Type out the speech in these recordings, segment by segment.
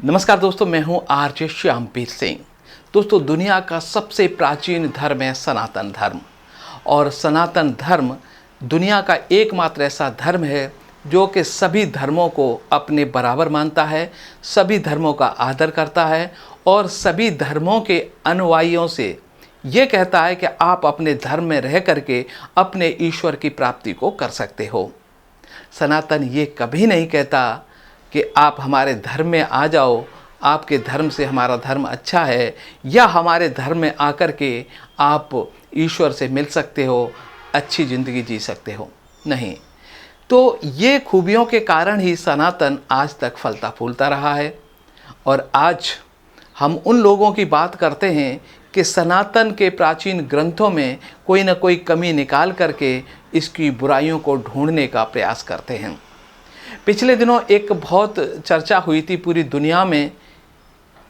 नमस्कार दोस्तों, मैं हूं आरजे श्यामपीर सिंह। दोस्तों, दुनिया का सबसे प्राचीन धर्म है सनातन धर्म। और सनातन धर्म दुनिया का एकमात्र ऐसा धर्म है जो कि सभी धर्मों को अपने बराबर मानता है, सभी धर्मों का आदर करता है और सभी धर्मों के अनुयायियों से ये कहता है कि आप अपने धर्म में रह करके अपने ईश्वर की प्राप्ति को कर सकते हो। सनातन ये कभी नहीं कहता कि आप हमारे धर्म में आ जाओ, आपके धर्म से हमारा धर्म अच्छा है, या हमारे धर्म में आकर के आप ईश्वर से मिल सकते हो, अच्छी ज़िंदगी जी सकते हो। नहीं, तो ये खूबियों के कारण ही सनातन आज तक फलता फूलता रहा है। और आज हम उन लोगों की बात करते हैं कि सनातन के प्राचीन ग्रंथों में कोई ना कोई कमी निकाल करके इसकी बुराइयों को ढूंढने का प्रयास करते हैं। पिछले दिनों एक बहुत चर्चा हुई थी पूरी दुनिया में,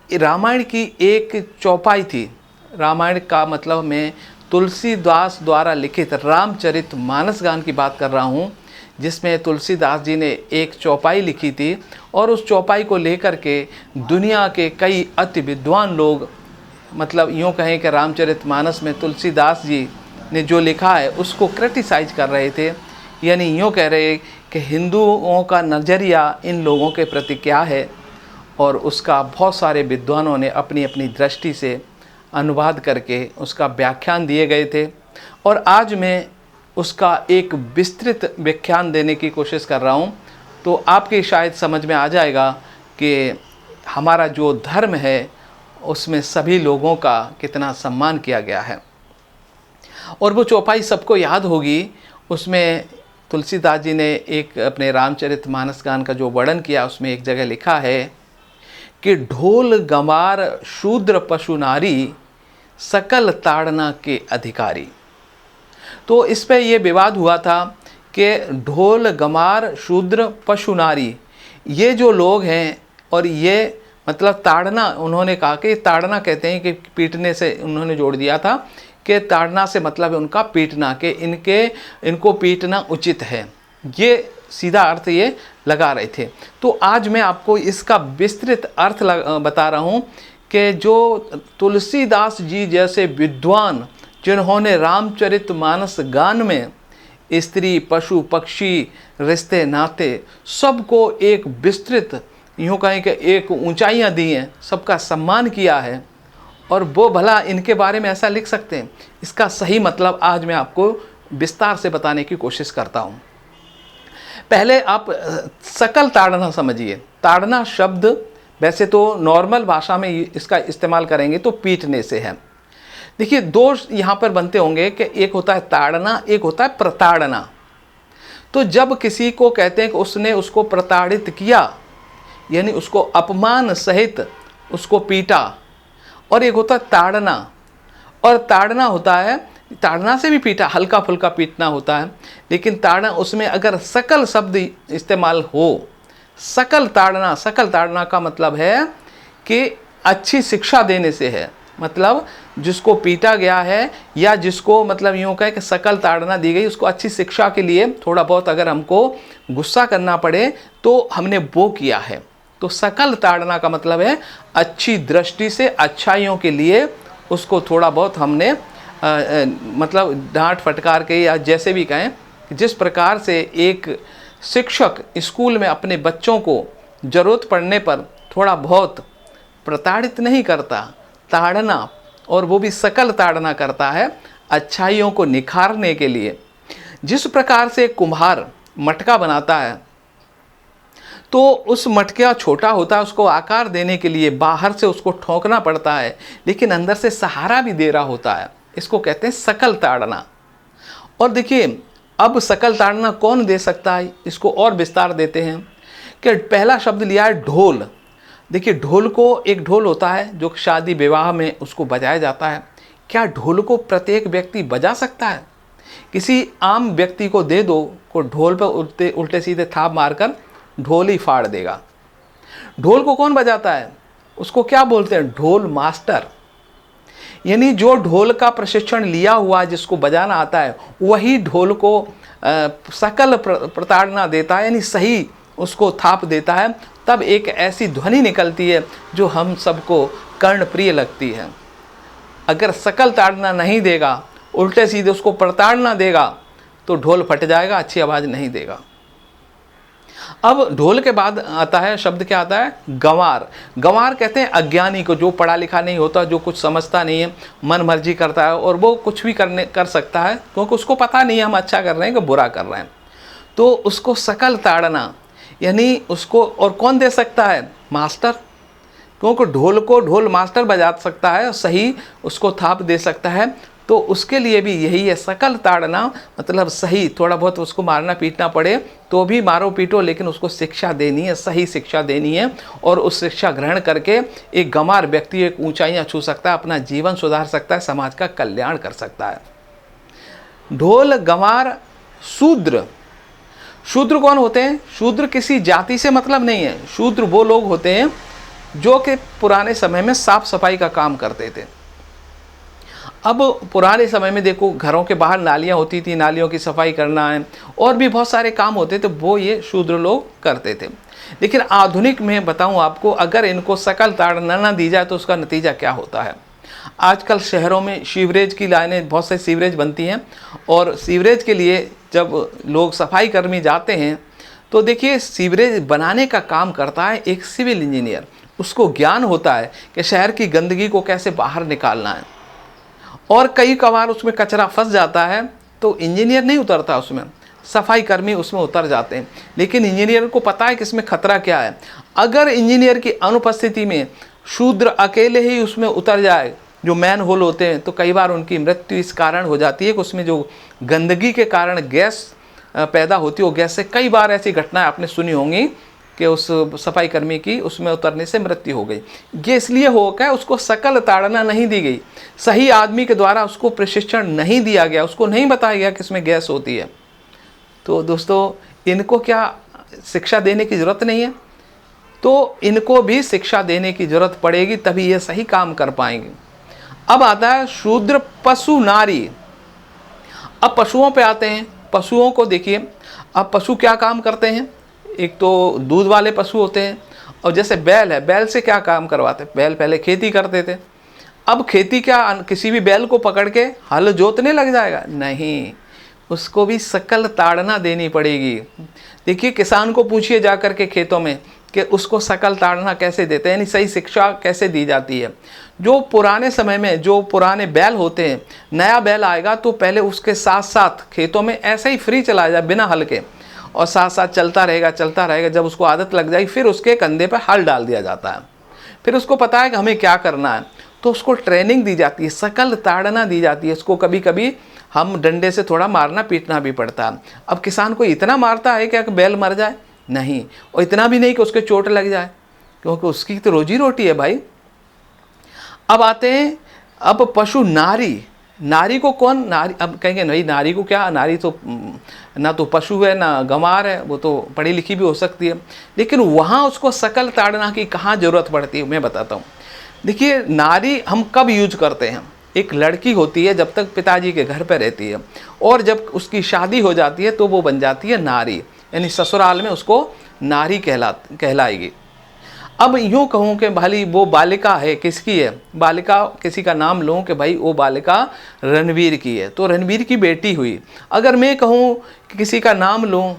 रामायण की एक चौपाई थी। रामायण का मतलब मैं तुलसीदास द्वारा लिखित रामचरितमानस गान की बात कर रहा हूँ, जिसमें तुलसीदास जी ने एक चौपाई लिखी थी। और उस चौपाई को लेकर के दुनिया के कई अति विद्वान लोग, मतलब यूँ कहें कि रामचरितमानस में तुलसीदास जी ने जो लिखा है उसको क्रिटिसाइज कर रहे थे। यानी यूँ कह रहे कि हिंदुओं का नज़रिया इन लोगों के प्रति क्या है, और उसका बहुत सारे विद्वानों ने अपनी अपनी दृष्टि से अनुवाद करके उसका व्याख्यान दिए गए थे। और आज मैं उसका एक विस्तृत व्याख्यान देने की कोशिश कर रहा हूँ, तो आपके शायद समझ में आ जाएगा कि हमारा जो धर्म है उसमें सभी लोगों का कितना सम्मान किया गया है। और वो चौपाई सबको याद होगी। उसमें तुलसीदास जी ने एक अपने रामचरितमानस गान का जो वर्णन किया, उसमें एक जगह लिखा है कि ढोल गंवार शूद्र पशु नारी, सकल ताड़ना के अधिकारी। तो इस पे ये विवाद हुआ था कि ढोल गंवार शूद्र पशु नारी, ये जो लोग हैं, और ये मतलब ताड़ना, उन्होंने कहा कि ताड़ना कहते हैं कि पीटने से उन्होंने जोड़ दिया था कि ताड़ना से मतलब है उनका पीटना, कि इनको पीटना उचित है। ये सीधा अर्थ ये लगा रहे थे। तो आज मैं आपको इसका विस्तृत अर्थ बता रहा हूँ कि जो तुलसीदास जी जैसे विद्वान, जिन्होंने रामचरितमानस गान में स्त्री पशु पक्षी रिश्ते नाते सबको एक विस्तृत, यूँ कहें कि एक ऊंचाइयाँ दी हैं, सबका सम्मान किया है, और वो भला इनके बारे में ऐसा लिख सकते हैं। इसका सही मतलब आज मैं आपको विस्तार से बताने की कोशिश करता हूँ। पहले आप सकल ताड़ना समझिए। ताड़ना शब्द वैसे तो नॉर्मल भाषा में इसका इस्तेमाल करेंगे तो पीटने से है। देखिए, दो यहाँ पर बनते होंगे कि एक होता है ताड़ना, एक होता है प्रताड़ना। तो जब किसी को कहते हैं कि उसने उसको प्रताड़ित किया, यानी उसको अपमान सहित उसको पीटा, और एक होता है ताड़ना। और ताड़ना होता है, ताड़ना से भी पीटा, हल्का फुल्का पीटना होता है, लेकिन ताड़ना उसमें अगर सकल शब्द इस्तेमाल हो, सकल ताड़ना का मतलब है कि अच्छी शिक्षा देने से है। मतलब जिसको पीटा गया है, या जिसको मतलब यूँ कहे कि सकल ताड़ना दी गई, उसको अच्छी शिक्षा के लिए थोड़ा बहुत अगर हमको गुस्सा करना पड़े तो हमने वो किया है। तो सकल ताड़ना का मतलब है अच्छी दृष्टि से, अच्छाइयों के लिए उसको थोड़ा बहुत हमने मतलब डांट फटकार के, या जैसे भी कहें, जिस प्रकार से एक शिक्षक स्कूल में अपने बच्चों को ज़रूरत पड़ने पर थोड़ा बहुत प्रताड़ित नहीं करता, ताड़ना, और वो भी सकल ताड़ना करता है अच्छाइयों को निखारने के लिए। जिस प्रकार से कुम्हार मटका बनाता है, तो उस मटका छोटा होता है, उसको आकार देने के लिए बाहर से उसको ठोकना पड़ता है, लेकिन अंदर से सहारा भी दे रहा होता है। इसको कहते हैं सकल ताड़ना। और देखिए, अब सकल ताड़ना कौन दे सकता है, इसको और विस्तार देते हैं कि पहला शब्द लिया है ढोल। देखिए, ढोल को, एक ढोल होता है जो शादी विवाह में उसको बजाया जाता है। क्या ढोल को प्रत्येक व्यक्ति बजा सकता है? किसी आम व्यक्ति को दे दो, को ढोल पर उल्टे सीधे थाप मारकर ढोल ही फाड़ देगा। ढोल को कौन बजाता है? उसको क्या बोलते हैं? ढोल मास्टर। यानी जो ढोल का प्रशिक्षण लिया हुआ, जिसको बजाना आता है, वही ढोल को सकल प्रताड़ना देता है, यानी सही उसको थाप देता है, तब एक ऐसी ध्वनि निकलती है जो हम सबको कर्णप्रिय लगती है। अगर शकल ताड़ना नहीं देगा, उल्टे सीधे उसको प्रताड़ना देगा, तो ढोल फट जाएगा, अच्छी आवाज़ नहीं देगा। अब ढोल के बाद आता है शब्द, क्या आता है? गंवार। गंवार कहते हैं अज्ञानी को, जो पढ़ा लिखा नहीं होता, जो कुछ समझता नहीं है, मन मर्जी करता है और वो कुछ भी कर सकता है, क्योंकि उसको पता नहीं है हम अच्छा कर रहे हैं कि बुरा कर रहे हैं। तो उसको शकल ताड़ना, यानी उसको और कौन दे सकता है? मास्टर। क्योंकि ढोल को ढोल मास्टर बजा सकता है, सही उसको थाप दे सकता है। तो उसके लिए भी यही है, शकल ताड़ना मतलब सही, थोड़ा बहुत उसको मारना पीटना पड़े तो भी मारो पीटो, लेकिन उसको शिक्षा देनी है, सही शिक्षा देनी है। और उस शिक्षा ग्रहण करके एक गंवार व्यक्ति एक ऊंचाइयां छू सकता है, अपना जीवन सुधार सकता है, समाज का कल्याण कर सकता है। ढोल, गंवार, शूद्र। शूद्र कौन होते हैं? शूद्र किसी जाति से मतलब नहीं है। शूद्र वो लोग होते हैं जो कि पुराने समय में साफ सफाई का काम करते थे। अब पुराने समय में देखो, घरों के बाहर नालियाँ होती थी, नालियों की सफाई करना है और भी बहुत सारे काम होते थे, वो ये शूद्र लोग करते थे। लेकिन आधुनिक में बताऊं आपको, अगर इनको शकल ताड़ना ना दी जाए तो उसका नतीजा क्या होता है। आजकल शहरों में सीवरेज की लाइनें, बहुत से सीवरेज बनती हैं और सीवरेज के लिए जब लोग सफाई कर्मी जाते हैं तो देखिए, सीवरेज बनाने का काम करता है एक सिविल इंजीनियर। उसको ज्ञान होता है कि शहर की गंदगी को कैसे बाहर निकालना है। और कई कभार उसमें कचरा फंस जाता है तो इंजीनियर नहीं उतरता उसमें, सफाई कर्मी उसमें उतर जाते हैं। लेकिन इंजीनियर को पता है कि इसमें खतरा क्या है। अगर इंजीनियर की अनुपस्थिति में शूद्र अकेले ही उसमें उतर जाए, जो मैन होल होते हैं, तो कई बार उनकी मृत्यु इस कारण हो जाती है कि उसमें जो गंदगी के कारण गैस पैदा होती है, वो गैस से कई बार ऐसी घटनाएं आपने सुनी होंगी कि उस सफाई कर्मी की उसमें उतरने से मृत्यु हो गई। ये इसलिए हो गया, उसको शकल ताड़ना नहीं दी गई, सही आदमी के द्वारा उसको प्रशिक्षण नहीं दिया गया, उसको नहीं बताया गया कि इसमें गैस होती है। तो दोस्तों, इनको क्या शिक्षा देने की ज़रूरत नहीं है? तो इनको भी शिक्षा देने की ज़रूरत पड़ेगी, तभी ये सही काम कर पाएंगे। अब आता है शूद्र, पशु, नारी। अब पशुओं पे आते हैं। पशुओं को देखिए, अब पशु क्या काम करते हैं? एक तो दूध वाले पशु होते हैं, और जैसे बैल है, बैल से क्या काम करवाते? बैल पहले खेती करते थे। अब खेती क्या किसी भी बैल को पकड़ के हल जोतने लग जाएगा? नहीं, उसको भी शकल ताड़ना देनी पड़ेगी। देखिए, किसान को पूछिए जा कर के खेतों में कि उसको शकल ताड़ना कैसे देते हैं, यानी सही शिक्षा कैसे दी जाती है। जो पुराने समय में जो पुराने बैल होते हैं, नया बैल आएगा तो पहले उसके साथ साथ खेतों में ऐसे ही फ्री चला जाए बिना हल के, और साथ साथ चलता रहेगा। जब उसको आदत लग जाएगी फिर उसके कंधे पर हल डाल दिया जाता है। फिर उसको पता है कि हमें क्या करना है, तो उसको ट्रेनिंग दी जाती है, शकल ताड़ना दी जाती है। उसको कभी कभी हम डंडे से थोड़ा मारना पीटना भी पड़ता है। अब किसान को इतना मारता है क्या कि बैल मर जाए? नहीं, और इतना भी नहीं कि उसके चोट लग जाए, क्योंकि उसकी तो रोजी रोटी है भाई। अब आते हैं, अब पशु, नारी। नारी को कौन? नारी, अब कहेंगे नहीं, नारी को क्या, नारी तो ना तो पशु है ना गंवार है, वो तो पढ़ी लिखी भी हो सकती है। लेकिन वहाँ उसको शकल ताड़ना की कहाँ ज़रूरत पड़ती है, मैं बताता हूँ। देखिए, नारी हम कब यूज करते हैं? एक लड़की होती है जब तक पिताजी के घर पर रहती है, और जब उसकी शादी हो जाती है तो वो बन जाती है नारी, यानी ससुराल में उसको नारी कहलाएगी। अब यूँ कहूँ कि भाई वो बालिका है, किसकी है? बालिका किसी का नाम लूँ कि भाई वो बालिका रणवीर की है, तो रणवीर की बेटी हुई। अगर मैं कहूँ कि किसी का नाम लूँ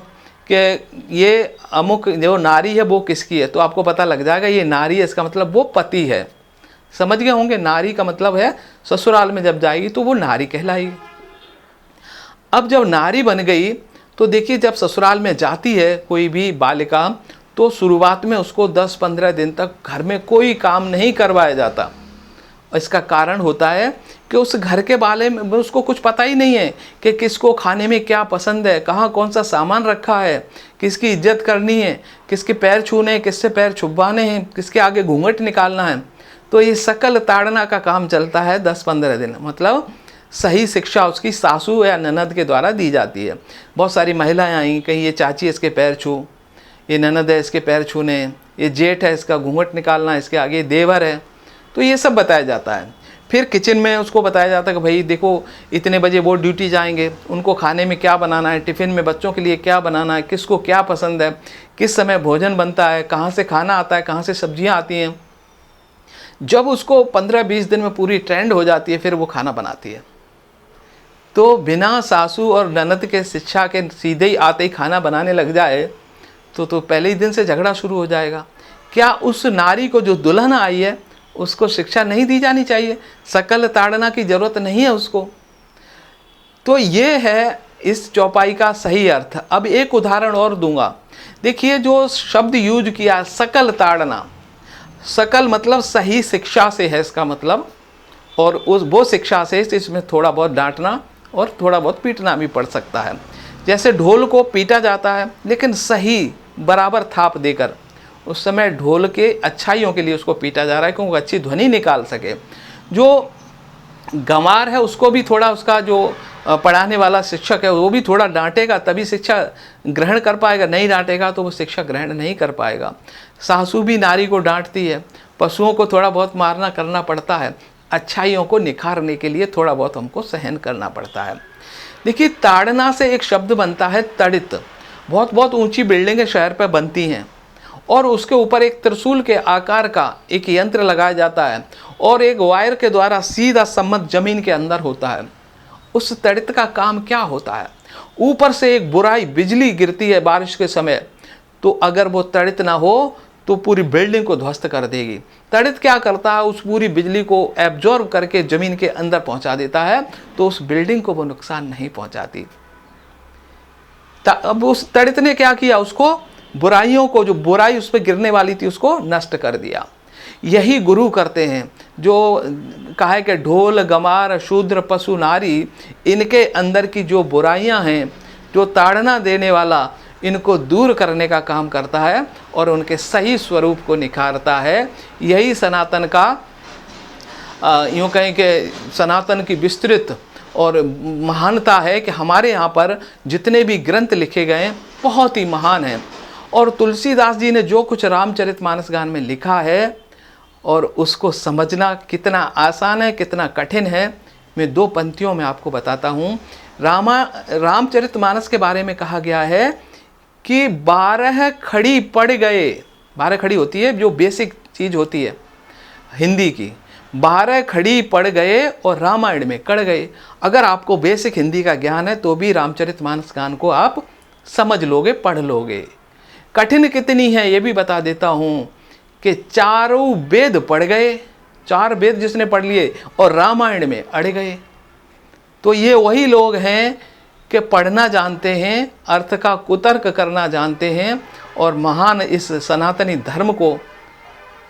कि ये अमुक जो नारी है वो किसकी है, तो आपको पता लग जाएगा ये नारी है, इसका मतलब वो पति है। समझ गए होंगे, नारी का मतलब है ससुराल में जब जाएगी तो वो नारी कहलाएगी। अब जब नारी बन गई तो देखिए, जब ससुराल में जाती है कोई भी बालिका, तो शुरुआत में उसको 10-15 दिन तक घर में कोई काम नहीं करवाया जाता। इसका कारण होता है कि उस घर के बारे में उसको कुछ पता ही नहीं है कि किसको खाने में क्या पसंद है, कहाँ कौन सा सामान रखा है, किसकी इज्जत करनी है, किसके पैर छूने हैं, किससे पैर छुपवाने हैं, किसके आगे घूंघट निकालना है। तो ये शकल ताड़ना का काम चलता है 10-15 दिन। मतलब सही शिक्षा उसकी सासू या ननद के द्वारा दी जाती है। बहुत सारी महिलाएं आई, कहीं ये चाची इसके पैर छू, ये ननद है इसके पैर छूने, ये जेठ है इसका घूंघट निकालना, इसके आगे देवर है, तो ये सब बताया जाता है। फिर किचन में उसको बताया जाता है कि भाई देखो इतने बजे वो ड्यूटी जाएंगे, उनको खाने में क्या बनाना है, टिफ़िन में बच्चों के लिए क्या बनाना है, किसको क्या पसंद है, किस समय भोजन बनता है, कहाँ से खाना आता है, कहाँ से सब्जियाँ आती हैं। जब उसको 15-20 दिन में पूरी ट्रेंड हो जाती है, फिर वो खाना बनाती है। तो बिना सासू और ननद के शिक्षा के सीधे ही आते ही खाना बनाने लग जाए तो पहले ही दिन से झगड़ा शुरू हो जाएगा। क्या उस नारी को जो दुल्हन आई है उसको शिक्षा नहीं दी जानी चाहिए? शकल ताड़ना की जरूरत नहीं है उसको। तो ये है इस चौपाई का सही अर्थ। अब एक उदाहरण और दूंगा। देखिए जो शब्द यूज किया शकल ताड़ना, शकल मतलब सही शिक्षा से है इसका मतलब, और उस वो शिक्षा से इसमें थोड़ा बहुत डांटना और थोड़ा बहुत पीटना भी पड़ सकता है। जैसे ढोल को पीटा जाता है लेकिन सही बराबर थाप देकर, उस समय ढोल के अच्छाइयों के लिए उसको पीटा जा रहा है क्योंकि अच्छी ध्वनि निकाल सके। जो गंवार है उसको भी थोड़ा, उसका जो पढ़ाने वाला शिक्षक है वो भी थोड़ा डांटेगा तभी शिक्षा ग्रहण कर पाएगा, नहीं डांटेगा तो वो शिक्षा ग्रहण नहीं कर पाएगा। सासू भी नारी को डांटती है, पशुओं को थोड़ा बहुत मारना करना पड़ता है, अच्छाइयों को निखारने के लिए थोड़ा बहुत हमको सहन करना पड़ता है। देखिए ताड़ना से एक शब्द बनता है तड़ित। बहुत बहुत ऊंची बिल्डिंगें शहर पर बनती हैं और उसके ऊपर एक त्रिशूल के आकार का एक यंत्र लगाया जाता है और एक वायर के द्वारा सीधा सम्मत जमीन के अंदर होता है। उस तड़ित का काम क्या होता है? ऊपर से एक बुराई बिजली गिरती है बारिश के समय, तो अगर वो तड़ित ना हो तो पूरी बिल्डिंग को ध्वस्त कर देगी। तड़ित क्या करता है? उस पूरी बिजली को एब्जॉर्ब करके जमीन के अंदर पहुंचा देता है, तो उस बिल्डिंग को वो नुकसान नहीं पहुंचाती। अब उस तड़ित ने क्या किया? उसको बुराइयों को, जो बुराई उस पर गिरने वाली थी उसको नष्ट कर दिया। यही गुरु करते हैं। जो कहा है कि ढोल गमार शूद्र पशु नारी, इनके अंदर की जो बुराइयां हैं, जो ताड़ना देने वाला, इनको दूर करने का काम करता है और उनके सही स्वरूप को निखारता है। यही सनातन का यूँ कहें कि सनातन की विस्तृत और महानता है कि हमारे यहाँ पर जितने भी ग्रंथ लिखे गए बहुत ही महान हैं। और तुलसीदास जी ने जो कुछ रामचरितमानस गान में लिखा है और उसको समझना कितना आसान है कितना कठिन है, मैं 2 पंक्तियों में आपको बताता हूँ। रामचरितमानस के बारे में कहा गया है कि 12 खड़ी पड़ गए। 12 खड़ी होती है जो बेसिक चीज़ होती है हिंदी की। 12 खड़ी पड़ गए और रामायण में कड़ गए। अगर आपको बेसिक हिंदी का ज्ञान है तो भी रामचरितमानस गान को आप समझ लोगे, पढ़ लोगे। कठिन कितनी है ये भी बता देता हूँ कि 4 वेद पढ़ गए, 4 वेद जिसने पढ़ लिए और रामायण में अड़ गए। तो ये वही लोग हैं कि पढ़ना जानते हैं, अर्थ का कुतर्क करना जानते हैं और महान इस सनातनी धर्म को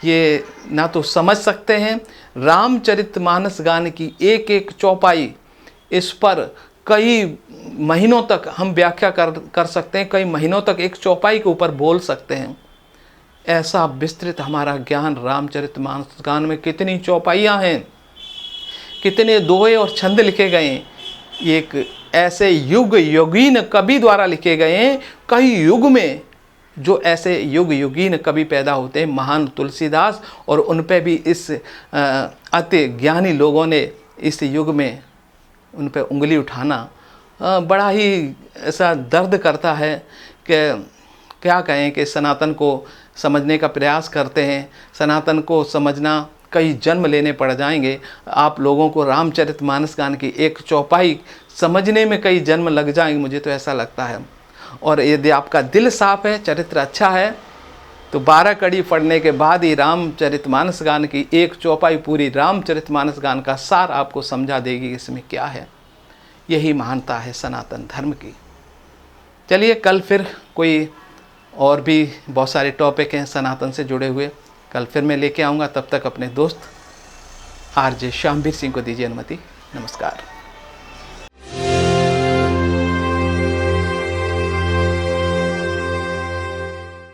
ये ना तो समझ सकते हैं। रामचरितमानस गान की एक एक चौपाई, इस पर कई महीनों तक हम व्याख्या कर सकते हैं, कई महीनों तक एक चौपाई के ऊपर बोल सकते हैं। ऐसा विस्तृत हमारा ज्ञान रामचरितमानस गान में कितनी चौपाइयाँ हैं, कितने दोहे और छंद लिखे गए हैं। एक ऐसे युग योगीन कवि द्वारा लिखे गए हैं। कई युग में जो ऐसे युग योगीन कवि पैदा होते हैं, महान तुलसीदास, और उन पे भी इस अति ज्ञानी लोगों ने इस युग में उन पे उंगली उठाना बड़ा ही ऐसा दर्द करता है कि क्या कहें कि सनातन को समझने का प्रयास करते हैं। सनातन को समझना कई जन्म लेने पड़ जाएंगे। आप लोगों को रामचरितमानस गान की एक चौपाई समझने में कई जन्म लग जाएंगे, मुझे तो ऐसा लगता है। और यदि आपका दिल साफ है, चरित्र अच्छा है, तो 12 कड़ी पढ़ने के बाद ही रामचरितमानस गान की एक चौपाई पूरी रामचरितमानस गान का सार आपको समझा देगी कि इसमें क्या है। यही महानता है सनातन धर्म की। चलिए कल फिर कोई और भी बहुत सारे टॉपिक हैं सनातन से जुड़े हुए, कल फिर मैं लेके आऊँगा। तब तक अपने दोस्त आरजे श्यामवीर सिंह को दीजिए अनुमति। नमस्कार।